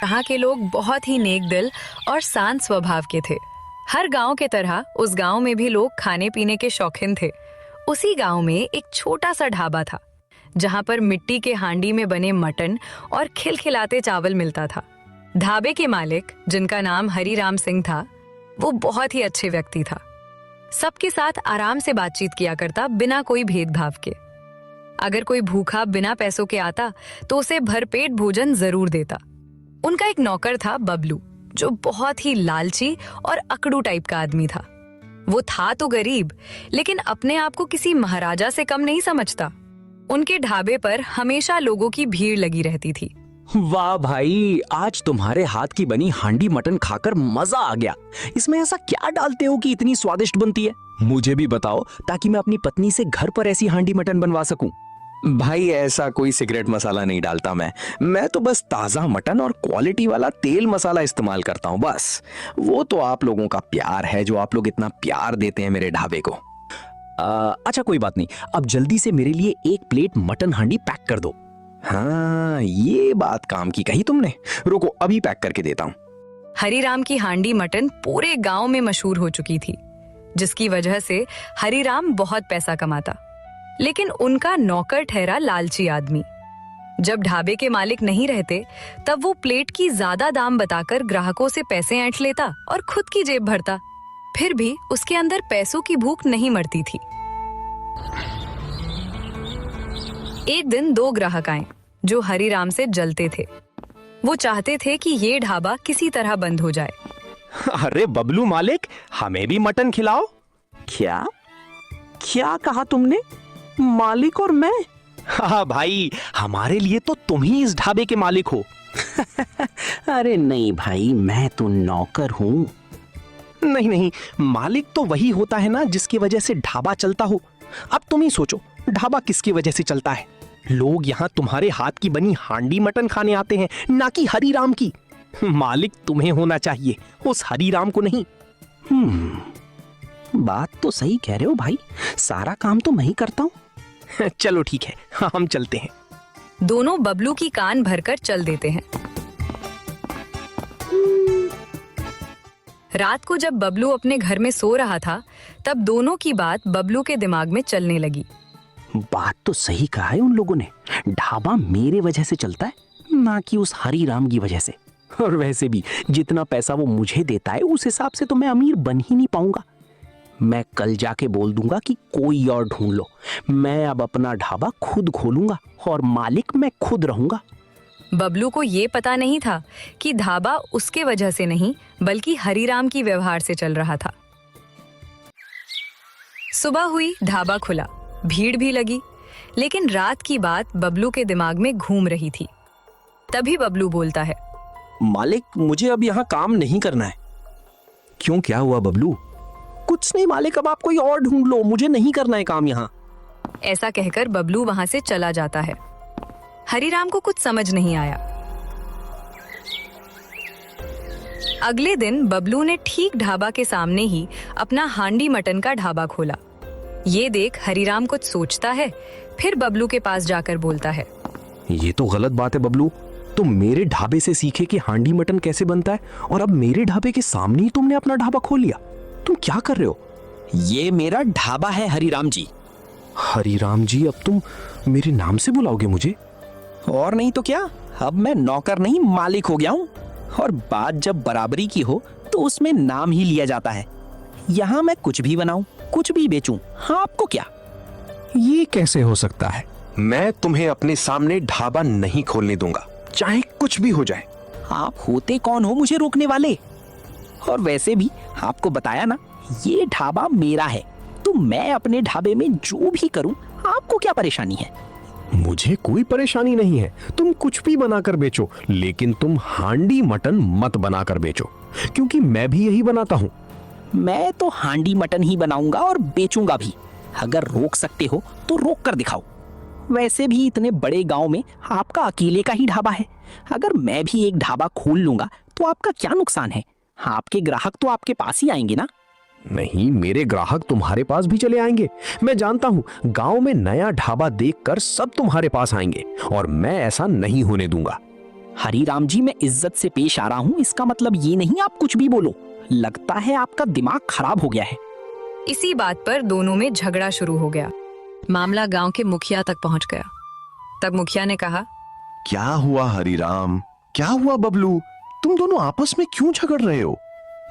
यहाँ के लोग बहुत ही नेक दिल और शांत स्वभाव के थे। हर गांव के तरह उस गांव में भी लोग खाने पीने के शौकीन थे। उसी गांव में एक छोटा सा ढाबा था जहां पर मिट्टी के हांडी में बने मटन और खिलखिलाते चावल मिलता था। ढाबे के मालिक, जिनका नाम हरीराम सिंह था, वो बहुत ही अच्छे व्यक्ति था। सबके साथ आराम से बातचीत किया करता, बिना कोई भेदभाव के। अगर कोई भूखा बिना पैसों के आता तो उसे भरपेट भोजन जरूर देता। उनका एक नौकर था, बबलू, जो बहुत ही लालची और अकड़ू टाइप का आदमी था। वो था तो गरीब, लेकिन अपने आप को किसी महाराजा से कम नहीं समझता। उनके ढाबे पर हमेशा लोगों की भीड़ लगी रहती थी। वाह भाई, आज तुम्हारे हाथ की बनी हांडी मटन खाकर मजा आ गया। इसमें ऐसा क्या डालते हो कि इतनी स्वादिष्ट बनती है? मुझे भी बताओ ताकि मैं अपनी पत्नी से घर पर ऐसी हांडी मटन बनवा सकूं। भाई ऐसा कोई सिगरेट मसाला नहीं डालता मैं तो बस ताजा मटन और क्वालिटी वाला तेल मसाला इस्तेमाल करता हूँ बस। वो तो आप लोगों का प्यार है, जो आप लोग इतना प्यार देते हैं मेरे ढाबे को। अच्छा कोई बात नहीं, अब जल्दी से मेरे लिए 1 प्लेट मटन हांडी पैक कर दो। हाँ, ये बात काम की कही तुमने। रुको, अभी पैक करके देता हूँ। हरीराम की हांडी मटन पूरे गांव में मशहूर हो चुकी थी, जिसकी वजह से हरीराम बहुत पैसा कमाता। लेकिन उनका नौकर ठहरा लालची आदमी। जब ढाबे के मालिक नहीं रहते, तब वो प्लेट की ज्यादा दाम बताकर ग्राहकों से पैसे ऐंठ लेता और खुद की जेब भरता। फिर भी उसके अंदर पैसों की भूख नहीं मरती थी। एक दिन 2 ग्राहक आए जो हरीराम से जलते थे। वो चाहते थे कि ये ढाबा किसी तरह बंद हो जाए। अरे बबलू मालिक, हमें भी मटन खिलाओ। क्या क्या कहा तुमने? मालिक और मैं? हाँ भाई, हमारे लिए तो तुम ही इस ढाबे के मालिक हो। अरे नहीं भाई, मैं तो नौकर हूँ। नहीं नहीं, मालिक तो वही होता है ना जिसकी वजह से ढाबा चलता हो। अब तुम ही सोचो, ढाबा किसकी वजह से चलता है? लोग यहाँ तुम्हारे हाथ की बनी हांडी मटन खाने आते हैं, ना कि हरीराम की। मालिक तुम्हें होना चाहिए, उस हरीराम को नहीं। बात तो सही कह रहे हो भाई, सारा काम तो मैं ही करता हूँ। चलो ठीक है, हाँ, हम चलते हैं। दोनों बबलू की कान भरकर चल देते हैं। रात को जब बबलू अपने घर में सो रहा था, तब दोनों की बात बबलू के दिमाग में चलने लगी। बात तो सही कहा है उन लोगों ने, ढाबा मेरे वजह से चलता है, ना कि उस हरीराम की वजह से। और वैसे भी जितना पैसा वो मुझे देता है, उस हिसाब से तो मैं अमीर बन ही नहीं पाऊंगा। मैं कल जाके बोल दूंगा कि कोई और ढूंढ लो। मैं अब अपना ढाबा खुद खोलूंगा और मालिक मैं खुद रहूंगा। बबलू को ये पता नहीं था कि ढाबा उसके वजह से नहीं, बल्कि हरीराम की व्यवहार से चल रहा था। सुबह हुई, ढाबा खुला, भीड़ भी लगी, लेकिन रात की बात बबलू के दिमाग में घूम रही थी। तभी बबलू बोलता है, मालिक, मुझे अब यहाँ काम नहीं करना है। क्यों, क्या हुआ बबलू? कुछ नहीं मालिक, अब आप कोई और ढूंढ लो, मुझे नहीं करना है काम यहाँ। ऐसा कहकर बबलू वहां से चला जाता है। हरीराम को कुछ समझ नहीं आया। अगले दिन बबलू ने ठीक ढाबा के सामने ही अपना हांडी मटन का ढाबा खोला। ये देख हरीराम कुछ सोचता है, फिर बबलू के पास जाकर बोलता है, ये तो गलत बात है बबलू। तुम मेरे ढाबे से सीखे कि हांडी मटन कैसे बनता है, और अब मेरे ढाबे के सामने ही तुमने अपना ढाबा खोल लिया। तुम क्या कर रहे हो? ये मेरा ढाबा है हरीराम जी। हरीराम जी, अब तुम मेरे नाम से बुलाओगे मुझे? और नहीं तो क्या, अब मैं नौकर नहीं मालिक हो गया हूँ। और बात जब बराबरी की हो तो उसमें नाम ही लिया जाता है। यहाँ मैं कुछ भी बनाऊं, कुछ भी बेचूं, हाँ आपको क्या? ये कैसे हो सकता है? मैं तुम्हें अपने सामने ढाबा नहीं खोलने दूंगा, चाहे कुछ भी हो जाए। आप होते कौन हो मुझे रोकने वाले? और वैसे भी आपको बताया ना, ये ढाबा मेरा है, तो मैं अपने ढाबे में जो भी करूं, आपको क्या परेशानी है? मुझे कोई परेशानी नहीं है, तुम कुछ भी बनाकर बेचो, लेकिन तुम हांडी मटन मत बनाकर बेचो, क्योंकि मैं भी यही बनाता हूँ। मैं तो हांडी मटन ही बनाऊंगा और बेचूंगा भी। अगर रोक सकते हो तो रोक कर दिखाओ। वैसे भी इतने बड़े गांव में आपका अकेले का ही ढाबा है। अगर मैं भी एक ढाबा खोल लूंगा तो आपका क्या नुकसान है? आपके ग्राहक तो आपके पास ही आएंगे ना। नहीं, मेरे ग्राहक तुम्हारे पास भी चले आएंगे। मैं जानता हूँ, गांव में नया ढाबा देखकर सब तुम्हारे पास आएंगे, और मैं ऐसा नहीं होने दूंगा। हरीराम जी, मैं इज्जत से पेश आ रहा हूँ, इसका मतलब ये नहीं आप कुछ भी बोलो। लगता है आपका दिमाग खराब हो गया है। इसी बात पर दोनों में झगड़ा शुरू हो गया। मामला गांव के मुखिया तक पहुंच गया। तब मुखिया ने कहा, क्या हुआ हरीराम? क्या हुआ बबलू? तुम दोनों आपस में क्यों झगड़ रहे हो?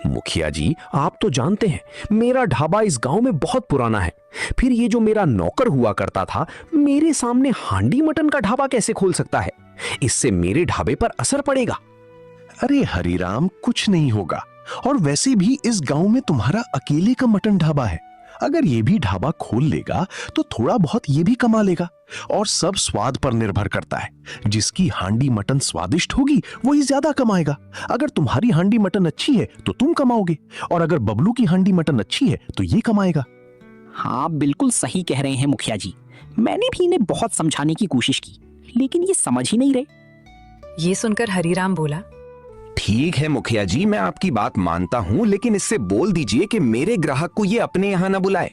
मुखिया जी, आप तो जानते हैं मेरा ढाबा इस गांव में बहुत पुराना है। फिर ये जो मेरा नौकर हुआ करता था, मेरे सामने हांडी मटन का ढाबा कैसे खोल सकता है? इससे मेरे ढाबे पर असर पड़ेगा। अरे हरीराम, कुछ नहीं होगा। और वैसे भी इस गांव में तुम्हारा अकेले का मटन ढाबा है। अगर ये भी ढाबा खोल लेगा तो थोड़ा बहुत ये भी कमा लेगा। और सब स्वाद पर निर्भर करता है। जिसकी हांडी मटन स्वादिष्ट होगी वही ज्यादा कमाएगा। अगर तुम्हारी हांडी मटन अच्छी है तो तुम कमाओगे, और अगर बबलू की हांडी मटन अच्छी है तो ये कमाएगा। हाँ, बिल्कुल सही कह रहे हैं मुखिया जी। मैंने भी इन्हें बहुत समझाने की कोशिश की, लेकिन ये समझ ही नहीं रहे। ये सुनकर हरीराम बोला, ठीक है मुखिया जी, मैं आपकी बात मानता हूं, लेकिन इससे बोल दीजिए कि मेरे ग्राहक को ये अपने यहां ना बुलाए।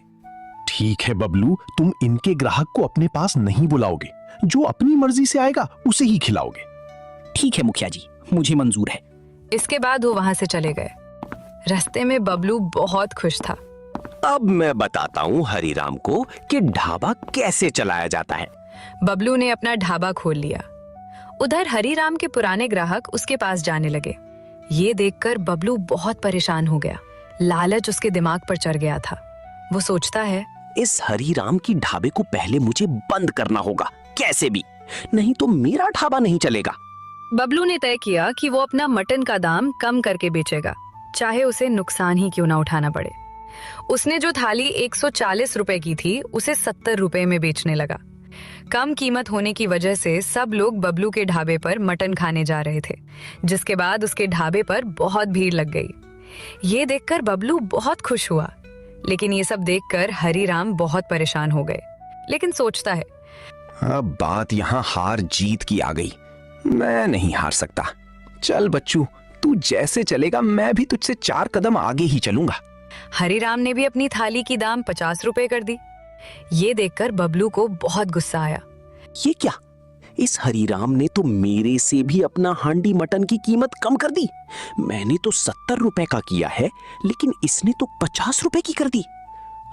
ठीक है बबलू, तुम इनके ग्राहक को अपने पास नहीं बुलाओगे। जो अपनी मर्जी से आएगा उसे ही खिलाओगे। ठीक है मुखिया जी, मुझे मंजूर है। इसके बाद वो वहां से चले गए। रास्ते में बबलू बहुत खुश था। अब मैं बताता हूँ हरीराम को कि ढाबा कैसे चलाया जाता है। बबलू ने अपना ढाबा खोल लिया। उधर हरीराम के पुराने ग्राहक उसके पास जाने लगे। ये देखकर बबलू बहुत परेशान हो गया। लालच उसके दिमाग पर चढ़ गया था। वो सोचता है, इस हरीराम की ढाबे को पहले मुझे बंद करना होगा, कैसे भी, नहीं तो मेरा ढाबा नहीं चलेगा। बबलू ने तय किया कि वो अपना मटन का दाम कम करके बेचेगा, चाहे उसे नुकसान ही क्यों ना उठाना पड़े। उसने जो थाली 140 रुपए की थी उसे 70 रुपए में बेचने लगा। कम कीमत होने की वजह से सब लोग बबलू के ढाबे पर मटन खाने जा रहे थे, जिसके बाद उसके ढाबे पर बहुत भीड़ लग गई। ये देखकर बबलू बहुत खुश हुआ, लेकिन ये सब देखकर हरीराम बहुत परेशान हो गए। लेकिन सोचता है, अब बात यहाँ हार जीत की आ गई। मैं नहीं हार सकता। चल बच्चू, तू जैसे चलेगा मैं भी तुझसे 4 कदम आगे ही चलूंगा। हरीराम ने भी अपनी थाली की दाम 50 रुपए कर दी। ये देखकर बबलू को बहुत गुस्सा आया। ये क्या, इस हरीराम ने तो मेरे से भी अपना हांडी मटन की कीमत कम कर दी। मैंने तो 70 रुपए का किया है, लेकिन इसने तो 50 रुपए की कर दी।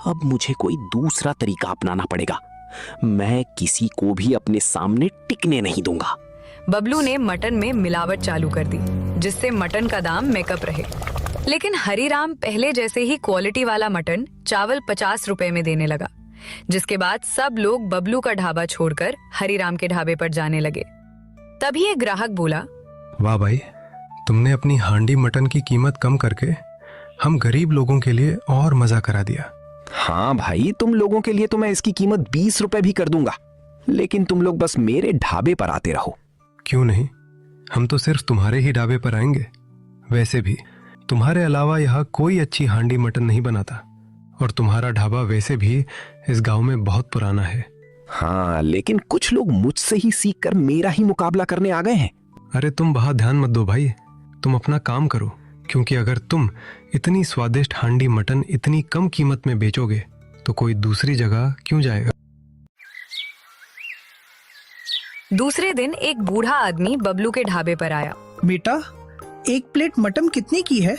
अब मुझे कोई दूसरा तरीका अपनाना पड़ेगा। मैं किसी को भी अपने सामने टिकने नहीं दूंगा। बबलू ने मटन में मिलावट चालू कर दी, जिससे मटन का दाम मेकअप रहे। लेकिन हरीराम पहले जैसे ही क्वालिटी वाला मटन चावल 50 रुपए में देने लगा, जिसके बाद सब लोग बबलू का ढाबा छोड़कर हरीराम के ढाबे पर जाने लगे। तभी एक ग्राहक बोला, वाह भाई, तुमने अपनी हांडी मटन की कीमत कम करके हम गरीब लोगों के लिए और मजा करा दिया। हाँ भाई, तुम लोगों के लिए तो मैं इसकी कीमत 20 रुपए भी कर दूंगा, लेकिन तुम लोग बस मेरे ढाबे पर आते रहो। क्यों नहीं, हम तो सिर्फ तुम्हारे ही ढाबे पर आएंगे। वैसे भी तुम्हारे अलावा यहाँ कोई अच्छी हांडी मटन नहीं बनाता, और तुम्हारा ढाबा वैसे भी इस गांव में बहुत पुराना है। हाँ, लेकिन कुछ लोग मुझसे ही सीखकर मेरा ही मुकाबला करने आ गए हैं। अरे तुम बहुत ध्यान मत दो भाई, तुम अपना काम करो, क्योंकि अगर तुम इतनी स्वादिष्ट हांडी मटन इतनी कम कीमत में बेचोगे तो कोई दूसरी जगह क्यों जाएगा। दूसरे दिन एक बूढ़ा आदमी बबलू के ढाबे पर आया। बेटा, एक प्लेट मटन कितने की है?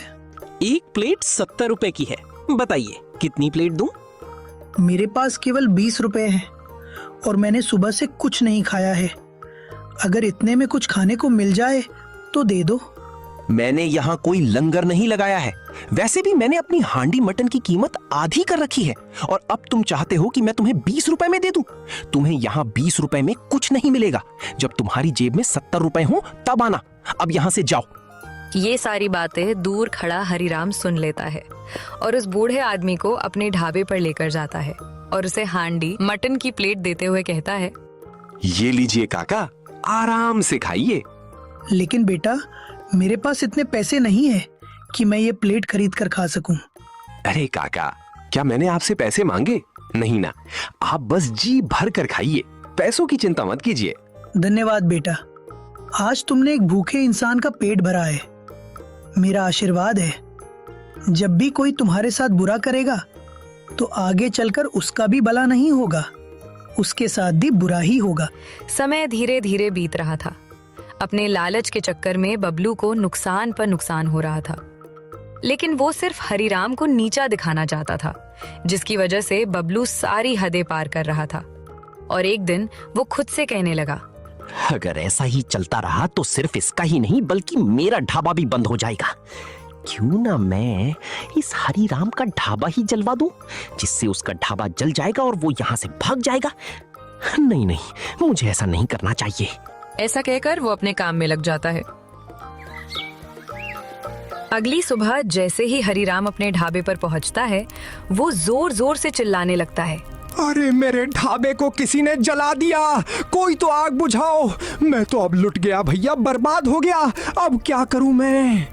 एक प्लेट 70 रुपए की है, बताइए कितनी प्लेट दूं? मेरे पास केवल 20 रुपए हैं और मैंने सुबह से कुछ नहीं खाया है। अगर इतने में कुछ खाने को मिल जाए तो दे दो। मैंने यहाँ कोई लंगर नहीं लगाया है। वैसे भी मैंने अपनी हांडी मटन की कीमत आधी कर रखी है, और अब तुम चाहते हो कि मैं तुम्हें 20 रुपए में दे दूं। तुम्हें यहाँ 20 रुपए में कुछ नहीं मिलेगा। जब तुम्हारी जेब में 70 रुपए हो तब आना। अब यहाँ से जाओ। ये सारी बातें दूर खड़ा हरीराम सुन लेता है और उस बूढ़े आदमी को अपने ढाबे पर लेकर जाता है और उसे हांडी मटन की प्लेट देते हुए कहता है, ये लीजिए काका, आराम से खाइए। लेकिन बेटा, मेरे पास इतने पैसे नहीं है कि मैं ये प्लेट खरीद कर खा सकूं। अरे काका, क्या मैंने आपसे पैसे मांगे? नहीं ना, आप बस जी भर कर खाइए, पैसों की चिंता मत कीजिए। धन्यवाद बेटा, आज तुमने एक भूखे इंसान का पेट भरा है। मेरा आशीर्वाद है, जब भी कोई तुम्हारे साथ बुरा करेगा तो आगे चलकर उसका भी भला नहीं होगा, उसके साथ भी बुरा ही होगा। समय धीरे धीरे बीत रहा था। अपने लालच के चक्कर में बबलू को नुकसान पर नुकसान हो रहा था, लेकिन वो सिर्फ हरीराम को नीचा दिखाना चाहता था, जिसकी वजह से बबलू सारी हदें पार कर रहा था। और एक दिन वो खुद से कहने लगा, अगर ऐसा ही चलता रहा तो सिर्फ इसका ही नहीं बल्कि मेरा ढाबा भी बंद हो जाएगा। क्यों ना मैं इस हरीराम का ढाबा ही जलवा दूं, जिससे उसका ढाबा जल जाएगा और वो यहाँ से भाग जाएगा। नहीं नहीं, मुझे ऐसा नहीं करना चाहिए। ऐसा कहकर वो अपने काम में लग जाता है। अगली सुबह जैसे ही हरीराम अपने ढाबे पर पहुंचता है, वो जोर जोर से चिल्लाने लगता है, अरे मेरे ढाबे को किसी ने जला दिया, कोई तो आग बुझाओ, मैं तो अब लुट गया भैया, बर्बाद हो गया, अब क्या करूं मैं।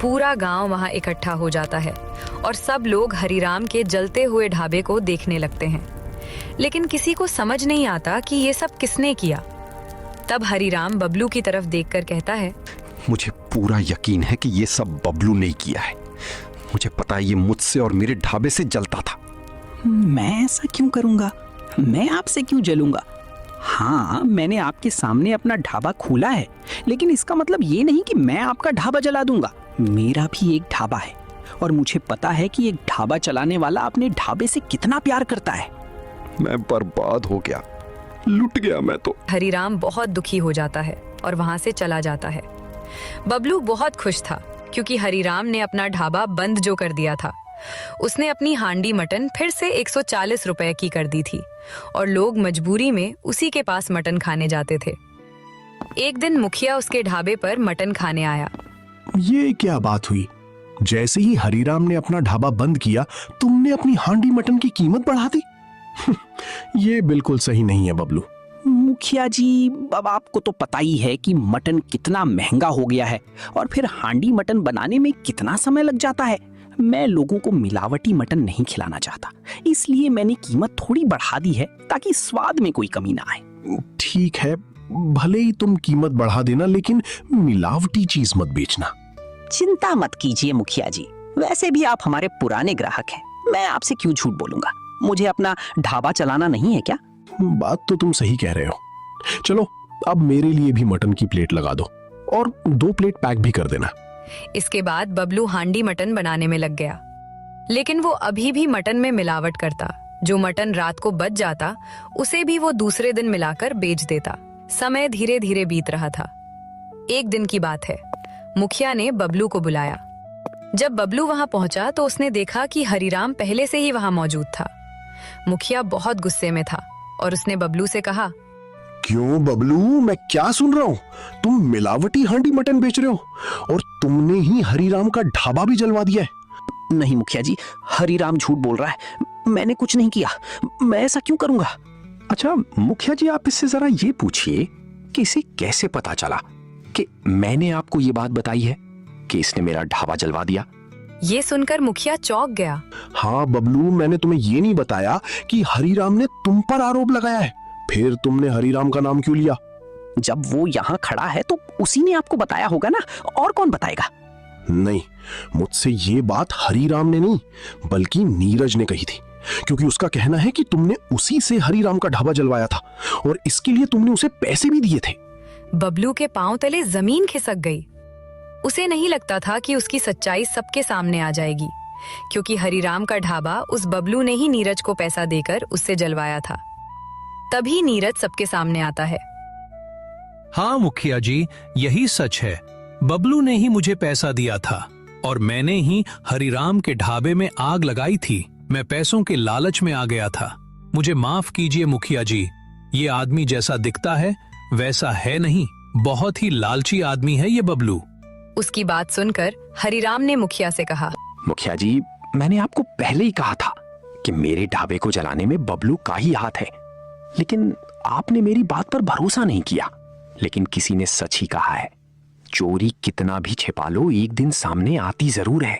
पूरा गांव वहां इकट्ठा हो जाता है और सब लोग हरीराम के जलते हुए ढाबे को देखने लगते हैं, लेकिन किसी को समझ नहीं आता कि ये सब किसने किया। तब हरीराम बबलू की तरफ देखकर कहता है, मुझे पूरा यकीन है कि ये सब बबलू ने किया है। मुझे पता है ये मुझसे और मेरे ढाबे से जलता था। मैं ऐसा क्यों करूंगा? मैं आपसे क्यों जलूंगा? हाँ, मैंने आपके सामने अपना ढाबा खोला है, लेकिन इसका मतलब ये नहीं कि मैं आपका ढाबा जला दूंगा। मेरा भी एक ढाबा है और मुझे पता है कि एक ढाबा चलाने वाला अपने ढाबे से कितना प्यार करता है। मैं बर्बाद हो गया, लुट गया मैं तो। हरीराम बहुत दुखी हो जाता है और वहां से चला जाता है। बबलू बहुत खुश था क्योंकि हरीराम ने अपना ढाबा बंद जो कर दिया था। उसने अपनी हांडी मटन फिर से 140 रुपए की कर दी थी और लोग मजबूरी में उसी के पास मटन खाने जाते थे। एक दिन मुखिया उसके ढाबे पर मटन खाने आया। ये क्या बात हुई? जैसे ही हरीराम ने अपना ढाबा बंद किया, तुमने अपनी हांडी मटन की कीमत बढ़ा दी। ये बिल्कुल सही नहीं है बबलू। मुखिया जी, अब आपको तो पता ही है कि मटन कितना महंगा हो गया है और फिर हांडी मटन बनाने में कितना समय लग जाता है। मैं लोगों को मिलावटी मटन नहीं खिलाना चाहता, इसलिए मैंने कीमत थोड़ी बढ़ा दी है ताकि स्वाद में कोई कमी ना आए। ठीक है, भले ही तुम कीमत बढ़ा देना, लेकिन मिलावटी चीज मत बेचना। चिंता मत कीजिए मुखिया जी, वैसे भी आप हमारे पुराने ग्राहक हैं, मैं आपसे क्यों झूठ बोलूंगा। मुझे अपना ढाबा चलाना नहीं है क्या? बात तो तुम सही कह रहे हो। चलो, अब मेरे लिए भी मटन की प्लेट लगा दो और 2 प्लेट पैक भी कर देना। इसके बाद बबलू हांडी मटन बनाने में लग गया, लेकिन वो अभी भी मटन में मिलावट करता। जो मटन रात को बच जाता, उसे भी वो दूसरे दिन मिलाकर बेच देता। समय धीरे धीरे बीत रहा था। एक दिन की बात है, मुखिया ने बबलू को बुलाया। जब बबलू वहां पहुंचा तो उसने देखा कि हरीराम पहले से ही वहां मौजूद था। मुखिया बहुत गुस्से में था और उसने बबलू से कहा, क्यों बबलू, मैं क्या सुन रहा हूँ? तुम मिलावटी हांडी मटन बेच रहे हो और तुमने ही हरीराम का ढाबा भी जलवा दिया है। नहीं मुखिया जी, हरीराम झूठ बोल रहा है, मैंने कुछ नहीं किया। मैं ऐसा क्यों करूंगा? अच्छा मुखिया जी, आप इससे जरा ये पूछिए कि इसे कैसे पता चला कि मैंने आपको ये बात बताई है कि इसने मेरा ढाबा जलवा दिया। ये सुनकर मुखिया चौंक गया। हाँ बबलू, मैंने तुम्हें ये नहीं बताया कि हरीराम ने तुम पर आरोप लगाया है। फिर तुमने हरीराम का नाम क्यों लिया? जब वो यहाँ खड़ा है तो उसी ने आपको बताया होगा ना, और कौन बताएगा? नहीं, मुझसे ये बात हरीराम ने नहीं बल्कि नीरज ने कही थी, क्योंकि उसका कहना है कि तुमने उसी से हरीराम का ढाबा जलवाया था और इसके लिए तुमने उसे पैसे भी दिए थे। बबलू के पांव तले जमीन खिसक गई। उसे नहीं लगता था कि उसकी सच्चाई सबके सामने आ जाएगी, क्योंकि हरीराम का ढाबा उस बबलू ने ही नीरज को पैसा देकर उससे जलवाया था। तभी नीरज सबके सामने आता है। हाँ मुखिया जी, यही सच है। बबलू ने ही मुझे पैसा दिया था और मैंने ही हरीराम के ढाबे में आग लगाई थी। मैं पैसों के लालच में आ गया था। मुझे माफ कीजिए मुखिया जी, ये आदमी जैसा दिखता है वैसा है नहीं। बहुत ही लालची आदमी है ये बबलू। उसकी बात सुनकर हरीराम ने मुखिया से कहा, मुखिया जी, मैंने आपको पहले ही कहा था कि मेरे ढाबे को जलाने में बबलू का ही हाथ है, लेकिन आपने मेरी बात पर भरोसा नहीं किया। लेकिन किसी ने सच ही कहा है, चोरी कितना भी छिपा लो एक दिन सामने आती जरूर है।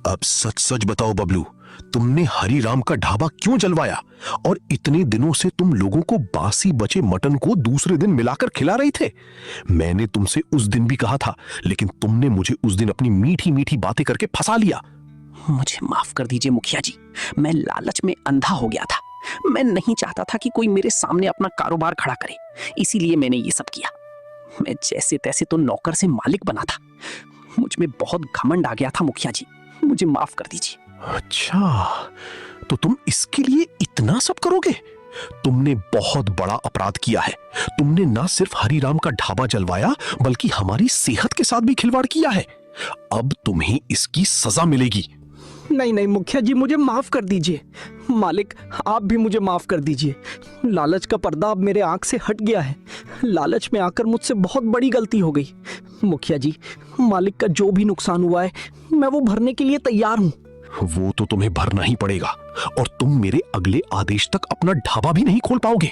अब सच सच बताओ बबलू, तुमने हरीराम का ढाबा क्यों जलवाया? और इतने दिनों से तुम लोगों को बासी बचे मटन को दूसरे दिन मिलाकर खिला रहे थे। मैंने तुमसे उस दिन भी कहा था, लेकिन तुमने मुझे उस दिन अपनी मीठी मीठी बातें करके फंसा लिया। मुझे माफ कर दीजिए मुखिया जी, मैं लालच में अंधा हो गया था। मैं नहीं चाहता था कि कोई मेरे सामने अपना कारोबार खड़ा करे, इसीलिए मैंने ये सब किया। मैं जैसे तैसे तो नौकर से मालिक बना था। मुझ में बहुत घमंड आ गया था मुखिया जी, मुझे माफ कर दीजिए। अच्छा, तो तुम इसके लिए इतना सब करोगे? तुमने बहुत बड़ा अपराध किया है। तुमने ना सिर्फ हरिराम का ढाबा जलवाया, बल्कि हमारी सेहत के साथ भी खिलवाड़ किया है। अब तुम्हें इसकी सजा मिलेगी। नहीं नहीं मुखिया जी, मुझे माफ कर दीजिए। मालिक, आप भी मुझे माफ कर दीजिए। लालच का पर्दा अब मेरे आंख से हट गया है। लालच में आकर मुझसे बहुत बड़ी गलती हो गई। मुखिया जी, मालिक का जो भी नुकसान हुआ है मैं वो भरने के लिए तैयार हूँ। वो तो तुम्हें भरना ही पड़ेगा, और तुम मेरे अगले आदेश तक अपना ढाबा भी नहीं खोल पाओगे।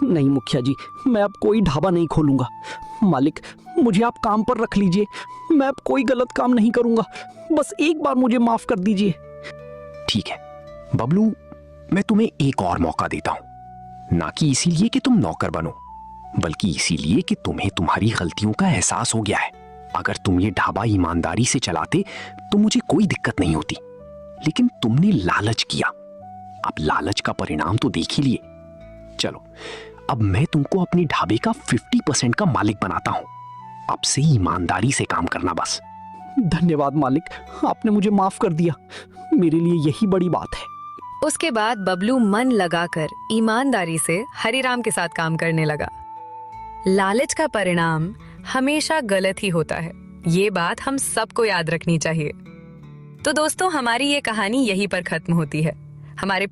नहीं मुखिया जी, मैं अब कोई ढाबा नहीं खोलूंगा। मालिक, मुझे आप काम पर रख लीजिए। मैं अब कोई गलत काम नहीं करूंगा। बस एक बार मुझे माफ कर दीजिए। ठीक है बबलू, मैं तुम्हें एक और मौका देता हूं। ना कि इसीलिए कि तुम नौकर बनो, बल्कि इसीलिए कि तुम्हें तुम्हारी गलतियों का एहसास हो गया है। अगर तुम ये ढाबा ईमानदारी से चलाते तो मुझे कोई दिक्कत नहीं होती, लेकिन तुमने लालच किया। अब लालच का परिणाम तो देख ही लिए। चलो, अब मैं तुमको अपने ढाबे का 50% का मालिक बनाता हूं। अब से ईमानदारी से काम करना बस। धन्यवाद मालिक, आपने मुझे माफ कर दिया। मेरे लिए यही बड़ी बात है। उसके बाद बबलू मन लगाकर ईमानदारी से हरिराम के साथ काम करने लगा। लालच का परिणाम हमेशा गलत ही होता है, ये बात हम सबको याद रखनी चाहिए। तो दोस्तों, हमारी ये कहानी यहीं पर खत्म होती है। हमारे